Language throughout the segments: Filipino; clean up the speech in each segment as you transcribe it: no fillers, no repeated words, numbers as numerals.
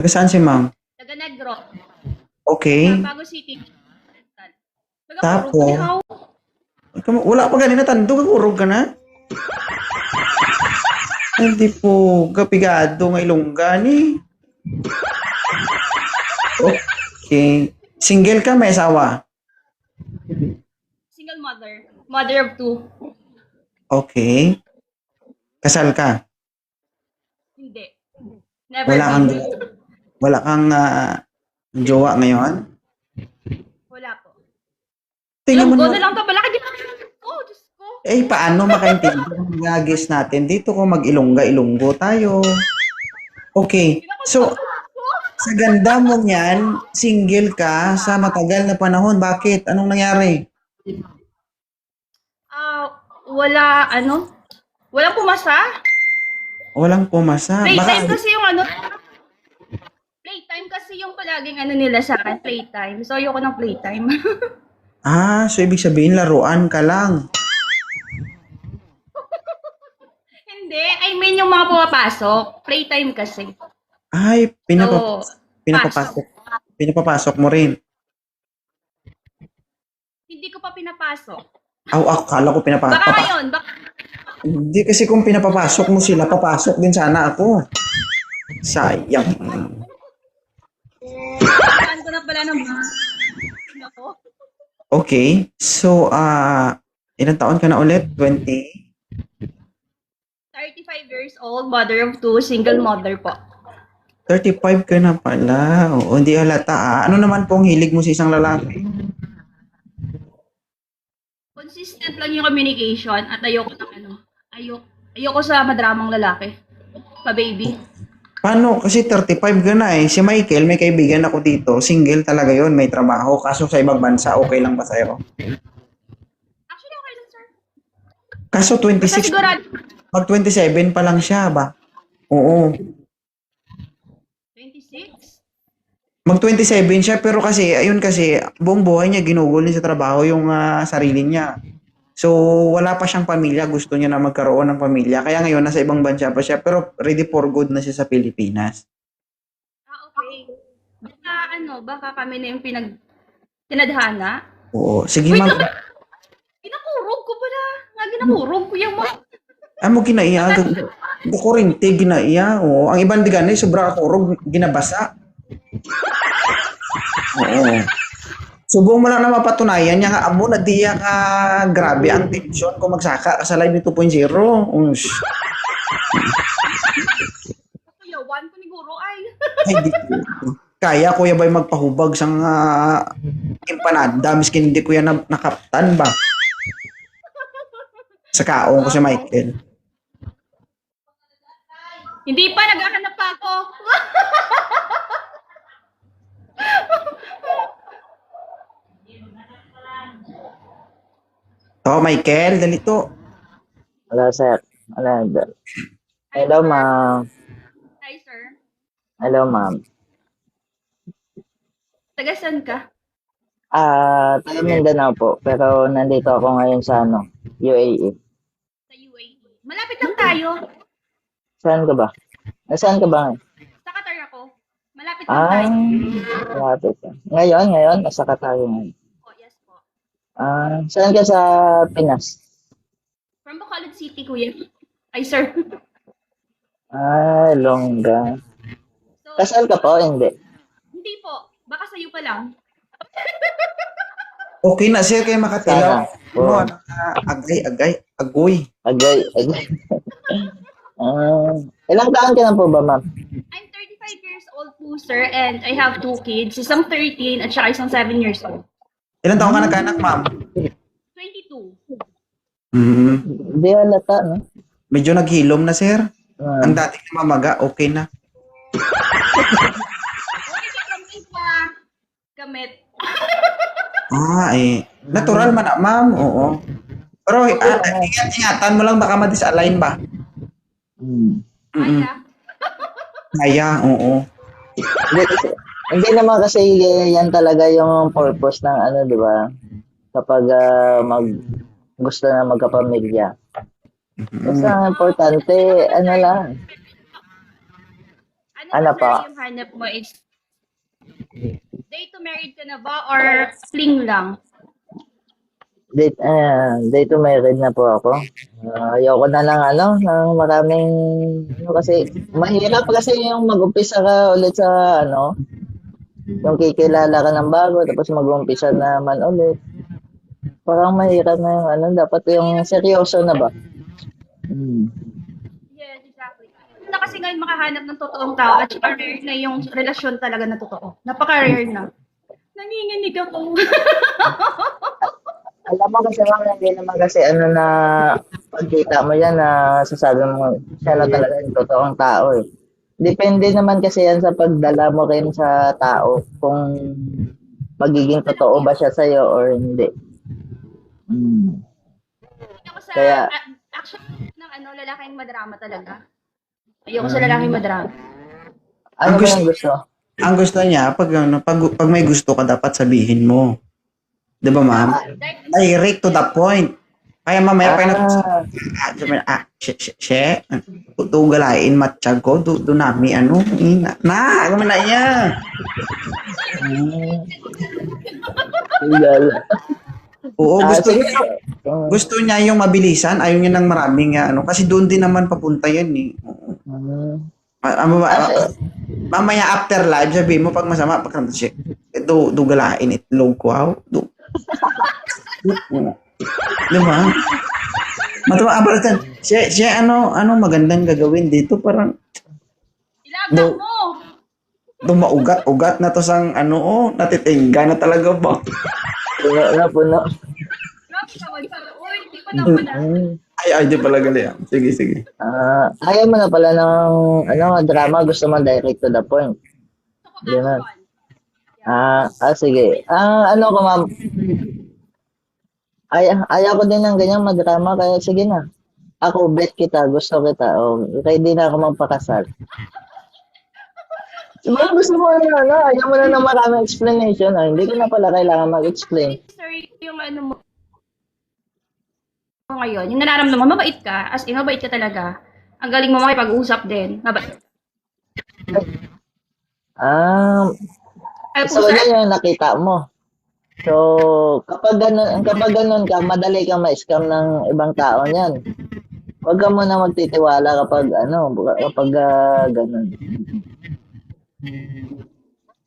Taga saan si ma'am? Taga Negro. Okay. Bago City. Taga Purok Tapos, Ginhaw. wala pa ganina tando, urog ka na? Hindi po, kapigado nga ilongga ni. Okay. Single ka, may asawa? Single mother. Mother of two. Okay. Kasal ka? Hindi. Never Wala kang, been. wala kang jowa ngayon? Wala po. Tingnan mo Ilonggo naman. na lang to. Bala ka dyan. Oh, Diyos ko. Eh, paano makaintindi ang mga guest natin? Dito ko mag-ilongga-ilonggo tayo. Okay. So, sa ganda mo niyan, single ka sa matagal na panahon. Bakit? Anong nangyari? Wala, walang pumasa. Walang pumasa. Playtime Baka, kasi yung playtime kasi yung palaging nila sa akin, playtime. So, ayoko ng playtime. so ibig sabihin laruan ka lang. Hindi, I mean yung mga pumapasok. Playtime kasi. Ay, So, pinapapasok. Pinapapasok mo rin. hindi ko pa pinapasok. Akala ko Baka ngayon, Hindi kasi kung pinapapasok mo sila, papasok din sana ako. Sayang. saan ko na pala ng Nako. Okay. So, ilang taon ka na ulit? 20? 35 years old, mother of two, single mother po. 35 ka na pala. Oo, hindi halata. Ano naman pong hilig mo sa isang lalaki? Consistent lang yung communication at ayoko ayoko sa madramang lalaki. Pa-baby. Paano? Kasi 35 ka na eh. Si Michael, may kaibigan ako dito. Single talaga yon, may trabaho. Kaso sa ibang bansa, okay lang ba sa'yo? Actually, okay lang, sir. Kaso Basta 26, sigurado. mag 27 pa lang siya ba? Oo. 26? Mag 27 siya pero kasi ayun kasi buong buhay niya ginugol niya sa trabaho yung sarili niya. So wala pa siyang pamilya, gusto niya na magkaroon ng pamilya. Kaya ngayon nasa ibang bansa pa siya pero ready for good na siya sa Pilipinas. Okay. Baka kami na yung tinadhana. Oo, sige Wait ma'am. lang, ginakurog ko pala. Ginakurog ko yung mga. Mo kinaiya, kurinti ginaiya. Oo, ang ibang digani sobra kurog ginabasa. Oo. Subong mo lang na mapatunayan niya nga amo na diya ka grabe ang tension kung magsaka ka sa live ni 2.0. Ush. Kuya, one ko ni Guro ay. Ay, di ko. Kaya kuya ba'y magpahubag sang empanada miskin hindi ko yan nakaptan ba? Sa kaong ko si Michael. Hindi pa, naghahanap pa ako. Michael, dalito. Hello, sir. Hello, ma'am. Hi, sir. Hello, ma'am. Taga saan ka? Taga Mindanao po, pero nandito ako ngayon sa UAE. Sa UAE. Malapit lang tayo. Saan ka ba? Nasaan ka ba ngayon? Sa Qatar ako. Malapit lang tayo. Malapit. Ngayon, nasa Qatar ngayon. Oh, yes po. Saan ka sa Pinas? From Bacolod City, kuya. Ay, sir. Longga. So, Kasal ka po? Hindi. hindi po. Baka sa'yo pa lang. Okay na sir kay makatilaw. Sana. Oo. Agoy. Agay. Ilang taon ka na po ba, ma'am? I'm 35 years old po, sir, and I have two kids. Isang 13 at saka isang 7 years old. Ilan taon ka nagkaanak, ma'am? 22. Hindi halata, no? Medyo naghilom na sir. Ah, Ang dating na mamaga, okay na. Okay, kamit pa. Kamit. Natural man na, ma'am. Oo. Pero ingatan mo lang baka ma-disalign ba? hmm. Mm-mm. Kaya. Kaya, oo. Hindi naman kasi yan talaga yung purpose ng di ba? Kapag gusto na magkapamilya. Basta ang importante, lang. Ano ba pa? sir yung hanap mo is date to married ka na ba or fling lang? Date to married na po ako. Ayoko na lang ng maraming kasi mahirap kasi yung mag-umpisa ka ulit sa yung kikilala ka ng bago tapos mag-umpisa naman ulit. Parang mahirap na yung dapat yung seryoso na ba? Yes, exactly. Na kasi ngayon makahanap ng totoong tao at saka rare na yung relasyon talaga na totoo. Napaka-rare na. Nanginginig ako. Alam mo kasi hindi naman kasi na pagkita mo yan na sasabi mo siya na talaga yung totoong tao eh. Depende naman kasi yan sa pagdala mo rin sa tao kung magiging totoo ba siya sa'yo or hindi. Ako sa, Kaya- actually, ng lalaking madrama talaga. Ayoko sa lalaking madrama. Ano Ang ba gusto- yung gusto? Ang gusto niya, pag may gusto ka, dapat sabihin mo. Di ba, ma'am? Direct to the point. Kaya mamaya pa tugalain matsyag ko, do nami, naman na iya. Oo, gusto niya yung mabilisan, ayaw niya ng maraming, kasi doon din naman papunta yan, eh. Oo. Mamaya after live, sabihin mo pag masama, pag siya, do galain itlog ko, diba? Matawa, abalatan, siya magandang gagawin dito, parang, Ilagak mo! maugat-ugat na to sang, natitingga na talaga ba? Puno. Grabe naman sa uy, hindi ko na pala. Ay, di pala gali. Sige. Ayaw mo na pala ng drama, gusto mo direct to the point. Ganun. Sige. Ano ko, ma'am? Ayaw ko din ng ganyan madrama, kaya sige na. Ako, bet kita, gusto kita. Ready na ako magpakasal. Siguro gusto mo ayaw mo na ng maraming explanation. Hindi ko na pala kailangan mag-explain. Sorry, yung mo ngayon, yung nararamdaman, mabait ka, as in, mabait ka talaga. Ang galing mo makipag-usap din. Mabait. Ay, So, yan yung nakita mo. So, kapag ganun ka, madali kang ma-scam ng ibang tao niyan. Huwag ka muna magtitiwala kapag ganun.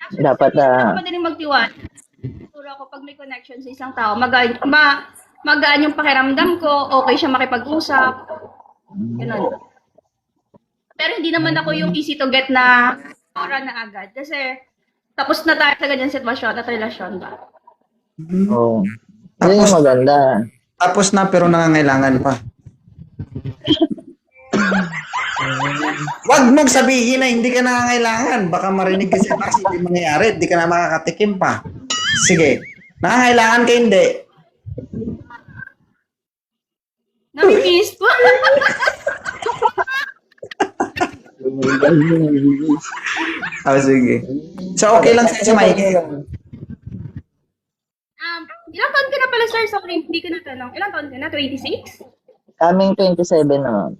Actually, Dapat, ako madaling magtiwala. Siguro ako pag may connection sa isang tao, magaan yung pakiramdam ko, okay siya makipag-usap. Ganun. Pero hindi naman ako yung easy to get na ora na agad. Kasi tapos na tayo sa ganyan sitwasyon at relasyon ba? Yun yung maganda. Tapos na pero nangangailangan pa. Wag mong sabihin na hindi ka nangangailangan. Baka marinig kasi kasi hindi mangyayari. Hindi ka na makakatikim pa. Sige. Nangangailangan ka hindi. Nami-miss po. Sige. So, okay lang sa Mike. Ilang taon ka na pala, sir? Sorry, hindi ko natanong. Ilang taon ka na? 26? Kaming 27 naman.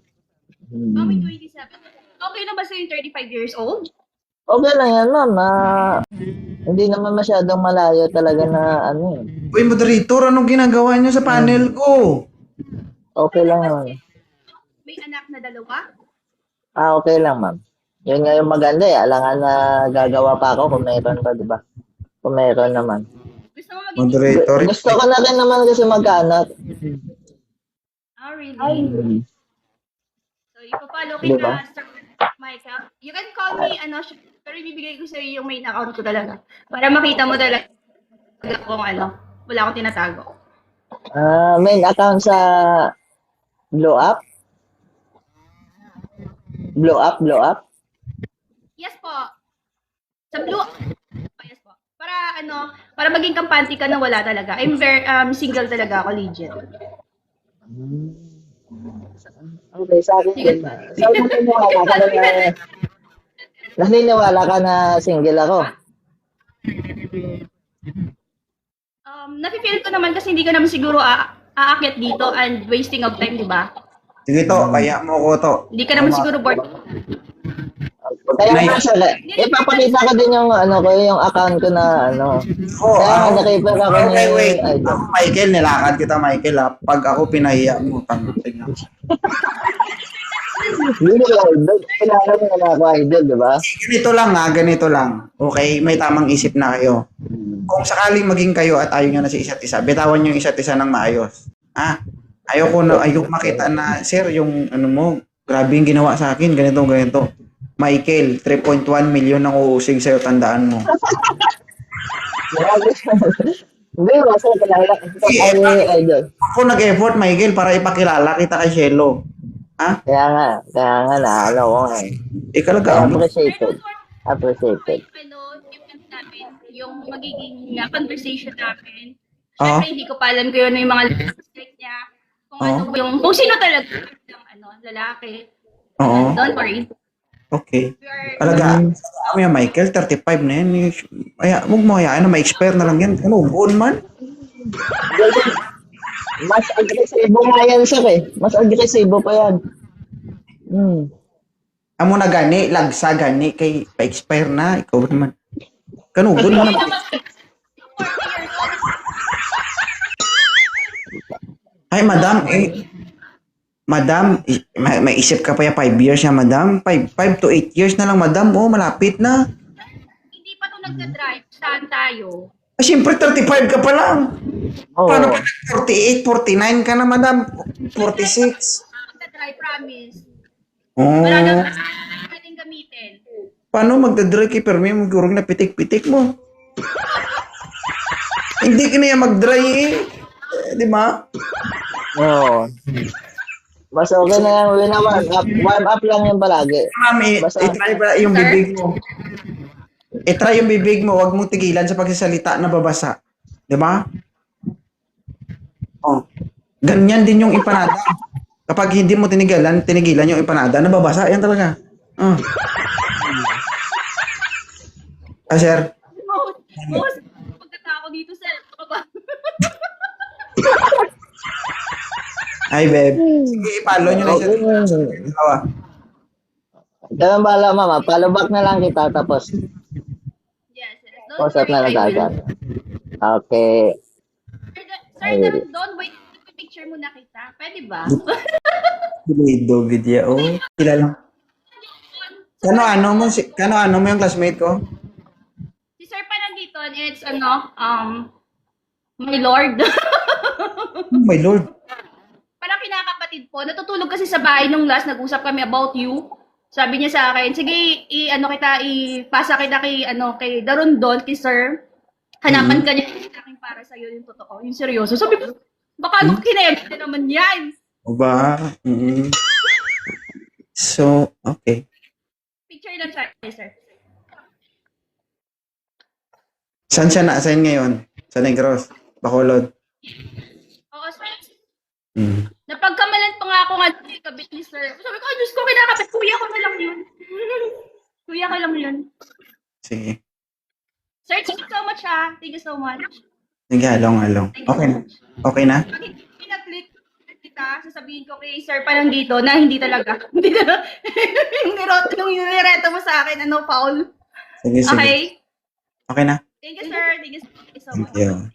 May 27. Okay na ba sa yung 35 years old? Okay lang yan, ma'am. Hindi naman masyadong malayo talaga na Uy, moderator, anong ginagawa niyo sa panel ko? Okay lang naman. May anak na dalawa? Okay lang, ma'am. Yun nga yung maganda eh. Alangan na gagawa pa ako kung meron pa, di ba? Kung meron naman. Gusto mo maging... Moderator. Gusto ko na rin naman kasi magkaanak. Really? So, ipapalo Diba? kita, Sir Michael. You can call me, pero ibibigay ko sa'yo yung main account ko talaga. Para makita mo talaga kung wala akong tinatago. Main account sa Blow Up? Blow Up? Yes po. Sa Blue. Yes po. Para maging kampante ka na wala talaga. I'm very single talaga ako, legit. Okay, sa akin. Sa naniniwala ka na single ako. Nafe-feel ko naman kasi hindi ka naman siguro aakyat dito and wasting of time, di ba? Sige to, kaya mo ko to. Hindi ka naman siguro bored. Kaya nga sir, ipapakita ko din yung yung account ko na Oh, Kaya ako, nag-refer ako ni okay, wait. Idol. Ako, Michael, nilakad kita, Michael, ha? Pag ako pinahiya mo, tingnan. Hindi ko Idol. Kilala mo na ako Idol, di ba? Ganito lang, ha? Ganito lang. Okay? May tamang isip na kayo. Kung sakaling maging kayo at ayaw nyo na sa isa't isa, bitawan nyo yung isa't isa ng maayos. Ayoko makita na, sir, yung mo, grabe yung ginawa sa akin, ganito. Michael, 3.1 million ang uusig sa'yo, tandaan mo. Hindi, basta kilala ko Idol. Ako nag-effort, Michael, para ipakilala kita kay Shelo. Kaya nga na, ko nga. Ikalaga mo. Appreciated. Yung magiging conversation namin. Oo. Siyempre, hindi ko pa alam kung ano yung mga like niya. Kung sino talaga yung lalaki. Oo. Don't worry. Okay. We are, Alagaan mo yan, Michael, 35 na yan. Ay, huwag mo hayaan na ma-expire na lang yan. Ano, buon man? Mas agresibo nga yan, sir eh. Mas agresibo pa yan. Amo na gani, lagsa gani, kay pa-expire na. Ikaw naman. Kanugod mo naman. Ay, madam, may isip ka pa ya 5 years na, madam. 5 to 8 years na lang, madam. Oh, malapit na. hindi pa ito nagka-drive. Saan tayo? Ay, siyempre, 35 ka pa lang. Oo. Paano pa 48, 49 ka na, madam? 46. Nagka-drive, promise. Oh. Wala na pwedeng gamitin. Paano magdadrive kay Permi? Magurong na pitik-pitik mo. Hindi ka na yan mag-dry eh. Di ba? Oo. Mas okay na yan. Warm up lang yan palagi. Mami, Basta- itry ba yung bibig mo? Itry yung bibig mo, wag mong tigilan sa pagsasalita na babasa. Di ba? Oh. Ganyan din yung empanada. Kapag hindi mo tinigilan yung empanada, nababasa. Yan talaga. Sir. Most pagkatao dito sa baba. Ay, babe. Sige, i-follow nyo na siya. Tawa. Ganun bala, mama. Follow back na lang kita tapos Yes. post up na lang tayo. Okay. Sir, don't wait. Picture mo na kita. Pwede ba? Video, video. Oh, kilala. Kano mo yung classmate ko? Si Sir pa nandito, it's my lord. Oh, my Lord. Parang kinakapatid po. Natutulog kasi sa bahay nung last, nag-usap kami about you. Sabi niya sa akin, sige, ipasa kita kay Darondon, kay Sir. Hanapan ka niya aking para sa'yo yung totoo, yung seryoso. Sabi ko, baka kinebit na naman yan. O ba? So, okay. Picture lang tayo, Sir. Saan siya na-assign ngayon? Sa Negros? Bacolod? Oo, Sir. Mm. Napagkamalan pa nga ako nga kabit ni Sir. Sabi ko, Diyos ko, kinakabit. Kuya ko na lang yun. Kuya ko lang yun. Sige. Sir, thank you so much ha. Thank you so much. Sige, halong. Okay na? Okay na? Pag hindi pinag-click kita, sasabihin ko kay Sir pa lang dito na hindi talaga. Hindi na. yung nireto mo sa akin, foul. Sige. Okay? Okay na? Thank you, Sir. Thank you so much. Thank you.